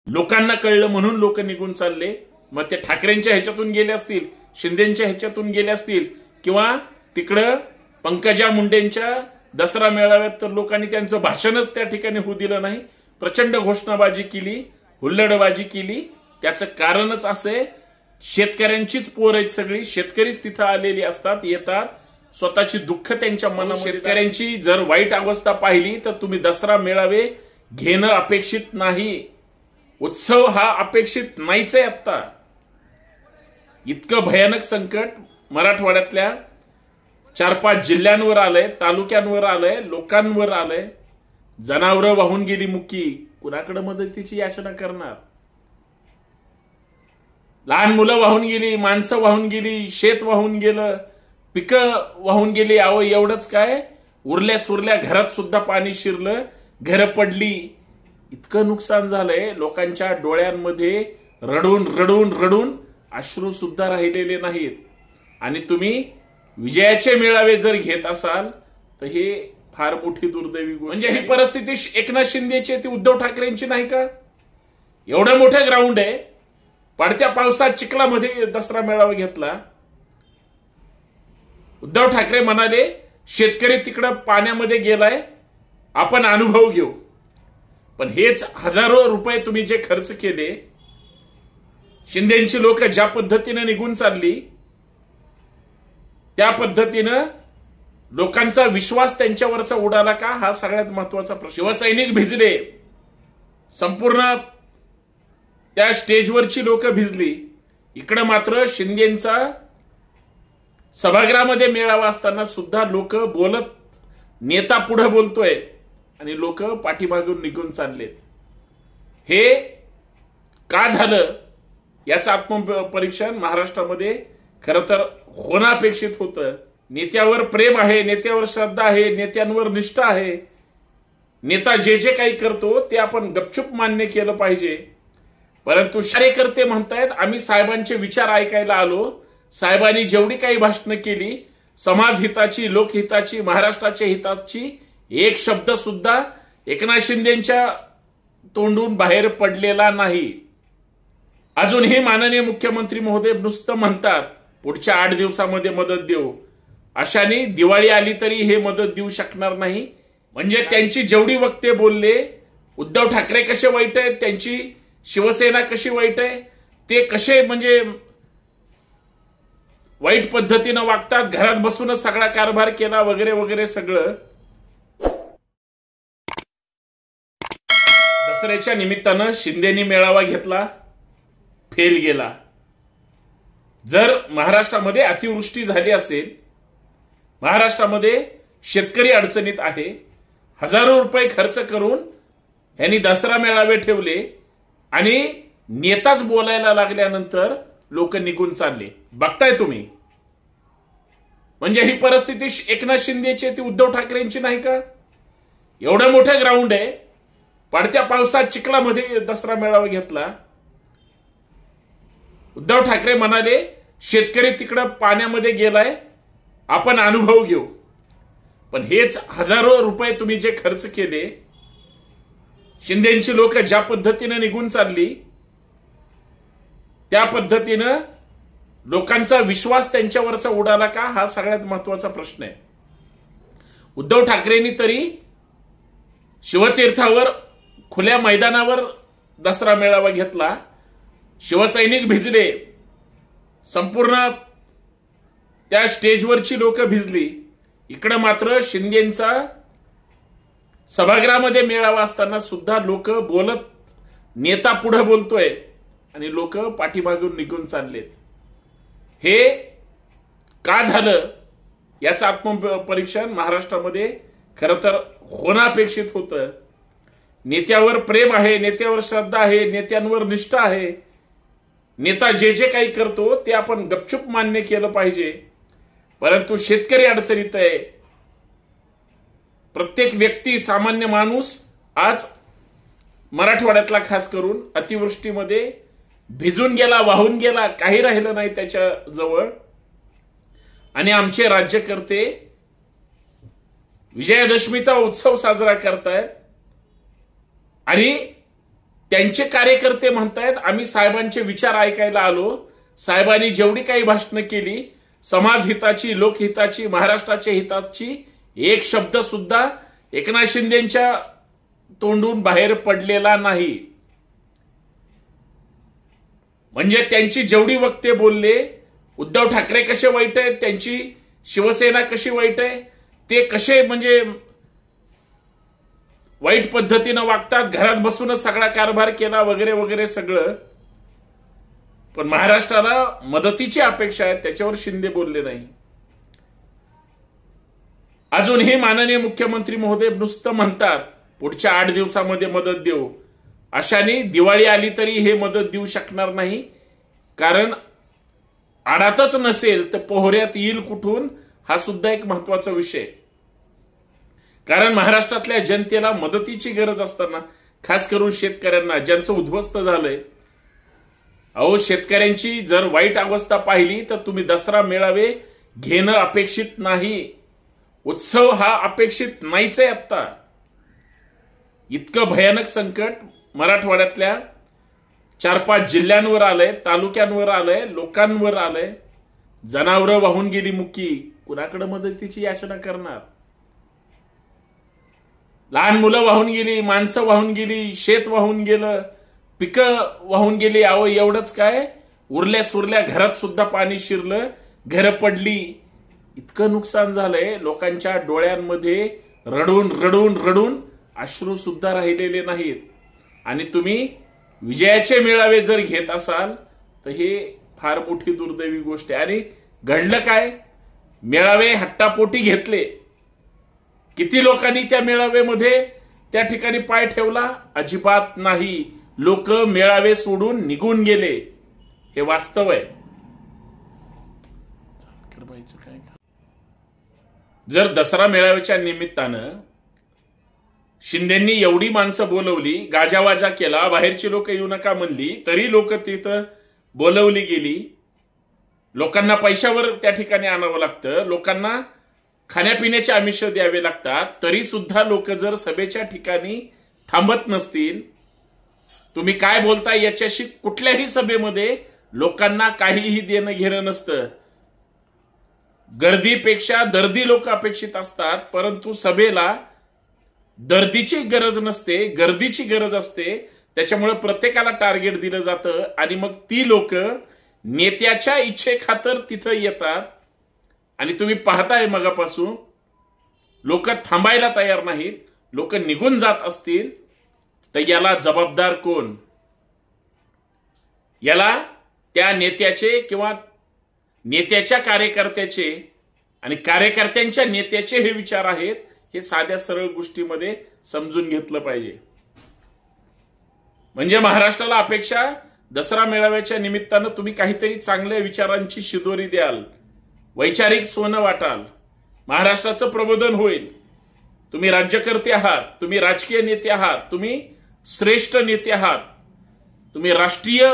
लोकांना कळलं म्हणून लोक निघून चालले। मग ते ठाकरेंच्या ह्याच्यातून गेले असतील, शिंदेच्या ह्याच्यातून गेले असतील, किंवा तिकडं पंकजा मुंडेंच्या दसरा मेळाव्यात तर लोकांनी त्यांचं भाषणच त्या ठिकाणी होऊ दिलं नाही, प्रचंड घोषणाबाजी केली, हुल्लडबाजी केली। त्याचं कारणच असे, शेतकऱ्यांचीच पोर आहेत सगळी, शेतकरीच तिथं आलेली असतात, येतात, स्वतःची दुःख त्यांच्या मनामध्ये। शेतकऱ्यांची जर वाईट अवस्था पाहिली तर तुम्ही दसरा मेळावे घेणं अपेक्षित नाही, उत्सव हा अपेक्षित नाहीच आहे। आता इतकं भयानक संकट मराठवाड्यातल्या 4-5 जिल्ह्यांवर आलंय, तालुक्यांवर आलंय, लोकांवर आलंय। जनावरं वाहून गेली मुकी, कुणाकडे मदतीची याचना करणार? लहान मुलं वाहून गेली, माणसं वाहून गेली, शेत वाहून गेलं, पिकं वाहून गेली। अहो एवढंच काय, उरल्या सुरल्या घरात सुद्धा पाणी शिरलं, घरं पडली, इतकं नुकसान झालंय। लोकांच्या डोळ्यांमध्ये रडून रडून रडून अश्रू सुद्धा राहिलेले नाहीत। आणि तुम्ही विजयाचे मेळावे जर घेत असाल तर हे फार मोठी दुर्दैवी गोष्ट। म्हणजे ही परिस्थिती एकनाथ शिंदेची, ती उद्धव ठाकरेंची नाही का? एवढं मोठं ग्राउंड आहे, पडत्या पावसात चिखलामध्ये दसरा मेळावा घेतला। उद्धव ठाकरे म्हणाले शेतकरी तिकडं पाण्यामध्ये गेलाय, आपण अनुभव घेऊ। पण हेच हजारो रुपये तुम्ही जे खर्च केले, शिंदेची लोक ज्या पद्धतीने निघून चालली, त्या पद्धतीनं लोकांचा विश्वास त्यांच्यावरचा उडाला का, हा सगळ्यात महत्वाचा प्रश्न। शिवसैनिक भिजले, संपूर्ण त्या स्टेजवरची लोक भिजली, इकडे मात्र शिंदेचा सभागृहामध्ये मेळावा असताना सुद्धा लोक बोलत, नेता पुढे बोलतोय आणि लोक पाठीमागून निघून चाललेत। हे का झालं याचं आत्मपरीक्षण महाराष्ट्रामध्ये खरं तर होणं अपेक्षित होतं। नेत्यावर प्रेम आहे, नेत्यावर श्रद्धा आहे, नेत्यांवर निष्ठा आहे, नेता जे जे काही करतो ते आपण गपचूप मान्य केलं पाहिजे। परंतु कार्यकर्ते म्हणतायत आम्ही साहेबांचे विचार ऐकायला आलो, साहेबांनी जेवढी काही भाषणं केली, समाज हिताची, लोकहिताची, महाराष्ट्राच्या हिताची, एक शब्द सुद्धा एकनाथ शिंदेच्या तोंडून बाहेर पडलेला नाही। अजूनही माननीय मुख्यमंत्री महोदय नुसतं म्हणतात पुढच्या 8 दिवसामध्ये मदत देऊ, अशाने दिवाळी आली तरी हे मदत देऊ शकणार नाही। म्हणजे त्यांची जेवढी वक्ते बोलले, उद्धव ठाकरे कसे वाईट आहेत, त्यांची शिवसेना कशी वाईट आहे, ते कसे म्हणजे वाईट पद्धतीनं वागतात, घरात बसूनच सगळा कारभार केला वगैरे वगैरे सगळं। दसऱ्याच्या निमित्तानं शिंदेनी मेळावा घेतला, फेल गेला। जर महाराष्ट्रामध्ये अतिवृष्टी झाली असेल, महाराष्ट्रामध्ये शेतकरी अडचणीत आहे, हजारो रुपये खर्च करून यांनी दसरा मेळावे ठेवले आणि नेताच बोलायला लागल्यानंतर लोक निघून चालले, बघताय तुम्ही। म्हणजे ही परिस्थिती एकनाथ शिंदेची, ती उद्धव ठाकरेंची नाही का? एवढं मोठं ग्राउंड आहे, पडत्या पावसात चिखलामध्ये दसरा मेळावा घेतला। उद्धव ठाकरे म्हणाले शेतकरी तिकडं पाण्यामध्ये गेलाय, आपण अनुभव घेऊ। पण हेच हजारो रुपये तुम्ही जे खर्च केले, शिंदेची लोक ज्या पद्धतीने निघून चालली, त्या पद्धतीनं लोकांचा विश्वास त्यांच्यावरचा उडाला का, हा सगळ्यात महत्वाचा प्रश्न आहे। उद्धव ठाकरेंनी तरी शिवतीर्थावर खुल्या मैदानावर दसरा मेळावा घेतला, शिवसैनिक भिजले, संपूर्ण त्या स्टेजवरची लोक भिजली, इकडे मात्र शिंदेचा सभागृहामध्ये मेळावा असताना सुद्धा लोक बोलत, नेता पुढे बोलतोय आणि लोक पाठीमागून निघून चाललेत। हे का झालं याचं आत्मपरीक्षण महाराष्ट्रामध्ये खरं तर होणं अपेक्षित होतं। नेत्यावर प्रेम आहे, नेत्यावर श्रद्धा आहे, नेत्यांवर निष्ठा आहे, नेता जे जे काही करतो ते आपण गपचूप मान्य केलं पाहिजे। परंतु शेतकरी अडचणीत आहे, प्रत्येक व्यक्ती, सामान्य माणूस आज मराठवाड्यातला खास करून अतिवृष्टीमध्ये भिजून गेला, वाहून गेला, काही राहिलं नाही त्याच्या जवळ। आणि आमचे राज्यकर्ते विजयादशमीचा उत्सव साजरा करतायत आणि त्यांचे कार्यकर्ते म्हणतायत आम्ही साहेबांचे विचार ऐकायला आलो, साहेबांनी जेवढी काही भाषणं केली समाज हिताची, लोकहिताची, महाराष्ट्राच्या हिताची, एक शब्द सुद्धा एकनाथ शिंदेच्या तोंडून बाहेर पडलेला नाही. म्हणजे त्यांची जेवढी वक्ते बोलले, उद्धव ठाकरे कसे वाईट आहेत, त्यांची शिवसेना कशी वाईट आहे, ते कसे म्हणजे वाईट पद्धतीनं वागतात, घरात बसूनच सगळा कारभार केला वगैरे वगैरे सगळं. पण महाराष्ट्राला मदतीची अपेक्षा आहे त्याच्यावर शिंदे बोलले नाही. अजूनही माननीय मुख्यमंत्री महोदय नुसतं म्हणतात पुढच्या 8 दिवसामध्ये मदत देऊ. अशाने दिवाळी आली तरी हे मदत देऊ शकणार नाही, कारण आडातच नसेल तर पोहऱ्यात येईल कुठून, हा सुद्धा एक महत्वाचा विषय. कारण महाराष्ट्रातल्या जनतेला मदतीची गरज असताना, खास करून शेतकऱ्यांना ज्यांचं उद्ध्वस्त झालंय, अहो शेतकऱ्यांची जर वाईट अवस्था पाहिली तर तुम्ही दसरा मेळावे घेणं अपेक्षित नाही, उत्सव हा अपेक्षित नाहीच आहे. आता इतकं भयानक संकट मराठवाड्यातल्या 4-5 जिल्ह्यांवर आलंय, तालुक्यांवर आलंय, लोकांवर आलंय. जनावरं वाहून गेली मुकी, कुणाकडे मदतीची याचना करणार? लहान मुलं वाहून गेली, माणसं वाहून गेली, शेत वाहून गेलं, पिकं वाहून गेली. अहो एवढंच काय, उरल्या सुरल्या घरात सुद्धा पाणी शिरलं, घरं पडली. इतकं नुकसान झालंय, लोकांच्या डोळ्यांमध्ये रडून रडून रडून अश्रू सुद्धा राहिलेले नाहीत. आणि तुम्ही विजयाचे मेळावे जर घेत असाल तर हे फार मोठी दुर्दैवी गोष्ट आहे. आणि घडलं काय, मेळावे हट्टापोटी घेतले. किती लोकांनी त्या मेळाव्यामध्ये त्या ठिकाणी पाय ठेवला? अजिबात नाही. लोक मेळावे सोडून निघून गेले, हे वास्तव आहे. जर दसरा मेळाव्याच्या निमित्तानं शिंदेंनी एवढी माणसं बोलवली, गाजावाजा केला, बाहेरची लोक येऊ नका म्हणली, तरी लोक तिथं बोलवली गेली. लोकांना पैशावर त्या ठिकाणी आणावं लागतं, लोकांना खाण्यापिण्याचे आमिष द्यावे लागतात, तरी सुद्धा लोक जर सभेच्या ठिकाणी थांबत नसतील, तुम्ही काय बोलताय याच्याशी कुठल्याही सभेमध्ये लोकांना काहीही देणं घेणं नसतं. गर्दीपेक्षा दर्दी लोक अपेक्षित असतात, परंतु सभेला दर्दीची गरज नसते, गर्दीची गरज असते. त्याच्यामुळे प्रत्येकाला टार्गेट दिलं जातं आणि मग ती लोक नेत्याच्या इच्छेखातर तिथं येतात. आणि तुम्ही पाहताय मगापासून लोक थांबायला तयार नाहीत, लोक निघून जात असतील तर याला जबाबदार कोण? याला त्या नेत्याचे किंवा नेत्याच्या कार्यकर्त्याचे आणि कार्यकर्त्यांच्या नेत्याचे हे विचार आहेत, हे साध्या सरळ गोष्टीमध्ये समजून घेतलं पाहिजे. म्हणजे महाराष्ट्राला अपेक्षा, दसरा मेळाव्याच्या निमित्तानं तुम्ही काहीतरी चांगल्या विचारांची शिदोरी द्याल, वैचारिक सोनं वाटाल, महाराष्ट्राचं प्रबोधन होईल. तुम्ही राज्यकर्ते आहात, तुम्ही राजकीय नेते आहात, तुम्ही श्रेष्ठ नेते आहात, तुम्ही राष्ट्रीय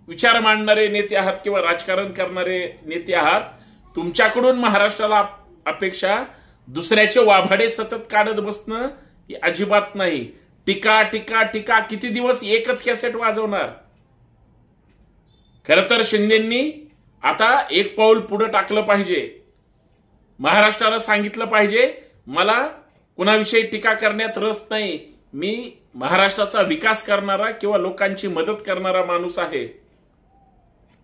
विचार मांडणारे नेते आहात किंवा राजकारण करणारे नेते आहात. तुमच्याकडून महाराष्ट्राला अपेक्षा दुसऱ्याचे वाभाडे सतत काढत बसणं ही अजिबात नाही. टीका टीका टीका किती दिवस एकच कॅसेट वाजवणार? खरं तर शिंदेंनी आता एक पाऊल पुढे टाकलं पाहिजे. महाराष्ट्राला सांगितलं पाहिजे, मला कुणाविषयी टीका करण्यात रस नाही, मी महाराष्ट्राचा विकास करणारा किंवा लोकांची मदत करणारा माणूस आहे.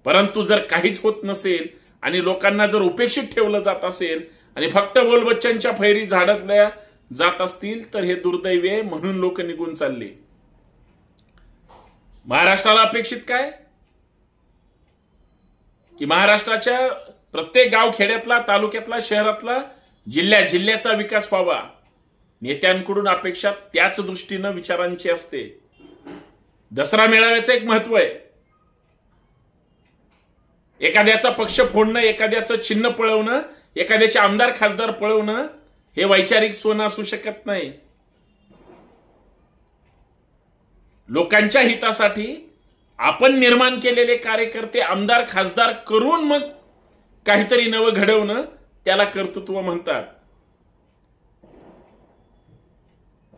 परंतु जर काहीच होत नसेल आणि लोकांना जर उपेक्षित ठेवलं जात असेल आणि फक्त बोलबच्चनच्या फैरी झाडतल्या जात असतील तर हे दुर्दैवी आहे. म्हणून लोक निघून चालले. महाराष्ट्राला अपेक्षित काय की महाराष्ट्राच्या प्रत्येक गाव खेड्यातला, तालुक्यातला, शहरातला, जिल्ह्याचा विकास व्हावा. नेत्यांकडून अपेक्षा त्याच दृष्टीनं विचारांची असते. दसरा मेळाव्याचं एक महत्व आहे. एखाद्याचा पक्ष फोडणं, एखाद्याचं चिन्ह पळवणं, एखाद्याचे आमदार खासदार पळवणं हे वैचारिक सोनं असू शकत नाही. लोकांच्या हितासाठी आपण निर्माण केलेले कार्यकर्ते आमदार खासदार करून मग काहीतरी नवं घडवणं, त्याला कर्तृत्व म्हणतात.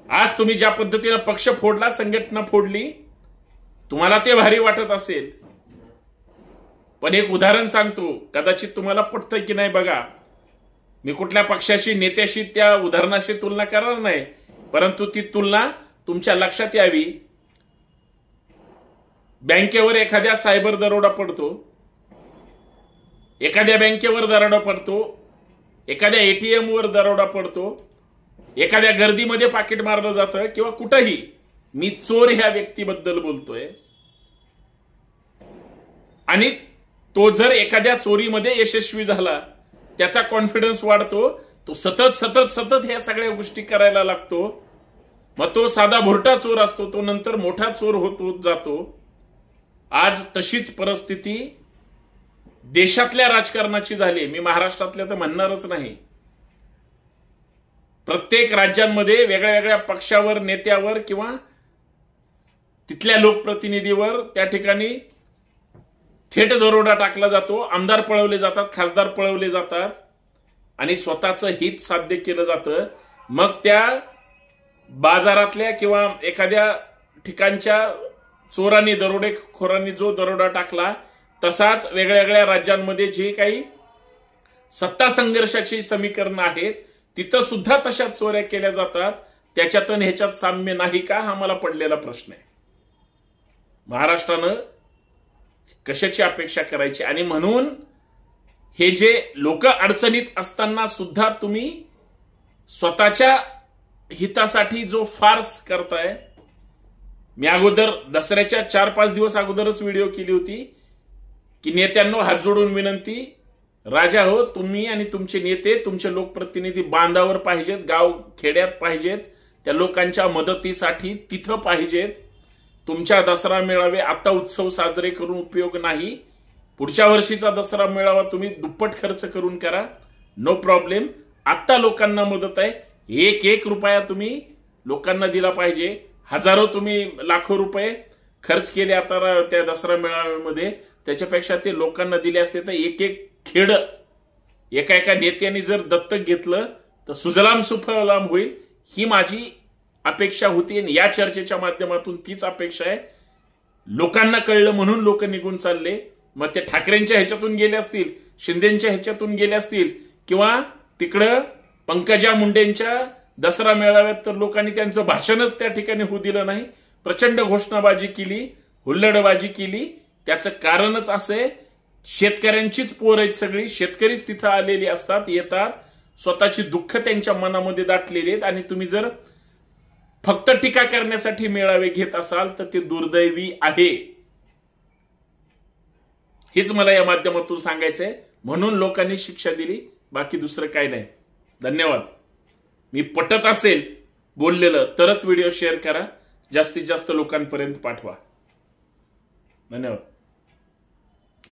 आज तुम्ही ज्या पद्धतीने पक्ष फोडला, संघटना फोडली, तुम्हाला ते भारी वाटत असेल, पण एक उदाहरण सांगतो, कदाचित तुम्हाला पटतंय की नाही बघा. मी कुठल्या पक्षाशी नेत्याशी त्या उदाहरणाशी तुलना करणार नाही, परंतु ती तुलना तुमच्या लक्षात यावी. बँकेवर एखाद्या सायबर दरोडा पडतो, एखाद्या बँकेवर दरोडा पडतो, एखाद्या एटीएम वर दरोडा पडतो, एखाद्या गर्दीमध्ये पाकिट मारलं जातं किंवा कुठंही. मी चोर ह्या व्यक्तीबद्दल बोलतोय. आणि तो जर एखाद्या चोरीमध्ये यशस्वी झाला, त्याचा कॉन्फिडन्स वाढतो, तो सतत सतत सतत ह्या सगळ्या गोष्टी करायला लागतो. मग तो साधा भोरटा चोर असतो, तो नंतर मोठा चोर होत जातो. आज तशीच परिस्थिती देशातल्या राजकारणाची झाली. मी महाराष्ट्रातल्या तर म्हणणारच नाही. प्रत्येक राज्यांमध्ये वेगळ्या वेगळ्या पक्षावर, नेत्यावर किंवा तिथल्या लोकप्रतिनिधीवर त्या ठिकाणी थेट दरोडा टाकला जातो. आमदार पळवले जातात, खासदार पळवले जातात आणि स्वतःचं हित साध्य केलं जातं. मग त्या बाजारातल्या किंवा एखाद्या ठिकाणच्या चोरांनी, दरोडेखोरांनी जो दरोडा टाकला, तसाच वेगळ्या वेगळ्या राज्यांमध्ये जे काही सत्ता संघर्षाची समीकरणं आहेत, तिथं सुद्धा तशा चोऱ्या केल्या जातात. त्याच्यात आणि ह्याच्यात साम्य नाही का, हा मला पडलेला प्रश्न आहे. महाराष्ट्रानं कशाची अपेक्षा करायची? आणि म्हणून हे जे लोक अडचणीत असताना सुद्धा तुम्ही स्वतःच्या हितासाठी जो फार्स करताय. मी अगोदर दसऱ्याच्या 4-5 दिवस अगोदरच व्हिडिओ केली होती की नेत्यांनो, हात जोडून विनंती, राजा हो, तुम्ही आणि तुमचे नेते, तुमचे लोकप्रतिनिधी बांधावर पाहिजेत, गाव खेड्यात पाहिजेत, त्या लोकांच्या मदतीसाठी तिथं पाहिजेत. तुमच्या दसरा मेळावे आता उत्सव साजरे करून उपयोग नाही. पुढच्या वर्षीचा दसरा मेळावा तुम्ही दुप्पट खर्च करून करा, नो प्रॉब्लेम. आता लोकांना मदत आहे. एक रुपया तुम्ही लोकांना दिला पाहिजे. हजारो, तुम्ही लाखो रुपये खर्च केले आता त्या दसरा मेळाव्यामध्ये. त्याच्यापेक्षा ते लोकांना दिले असते तर एक खेड एका नेत्याने जर दत्तक घेतलं तर सुजलाम सुफलाम होईल. ही माझी अपेक्षा होती आणि या चर्चेच्या माध्यमातून तीच अपेक्षा आहे. लोकांना कळलं म्हणून लोक निघून चालले. मग ते ठाकरेंच्या ह्याच्यातून गेले असतील, शिंदेच्या ह्याच्यातून गेले असतील किंवा तिकडं पंकजा मुंडेंच्या दसरा मेळाव्यात तर लोकांनी त्यांचं भाषणच त्या ठिकाणी होऊ दिलं नाही. प्रचंड घोषणाबाजी केली, हुल्लडबाजी केली. त्याचं कारणच असे, शेतकऱ्यांचीच पोर आहेत सगळी. शेतकरीच तिथं आलेली असतात, येतात, स्वतःची दुःख त्यांच्या मनामध्ये दाटलेली आहेत. आणि तुम्ही जर फक्त टीका करण्यासाठी मेळावे घेत असाल तर ते दुर्दैवी आहे. हेच मला या माध्यमातून सांगायचंय. म्हणून लोकांनी शिक्षा दिली, बाकी दुसरं काही नाही. धन्यवाद. मी पटत असेल बोललेलं तरच व्हिडिओ शेअर करा, जास्तीत जास्त लोकांपर्यंत पाठवा. धन्यवाद.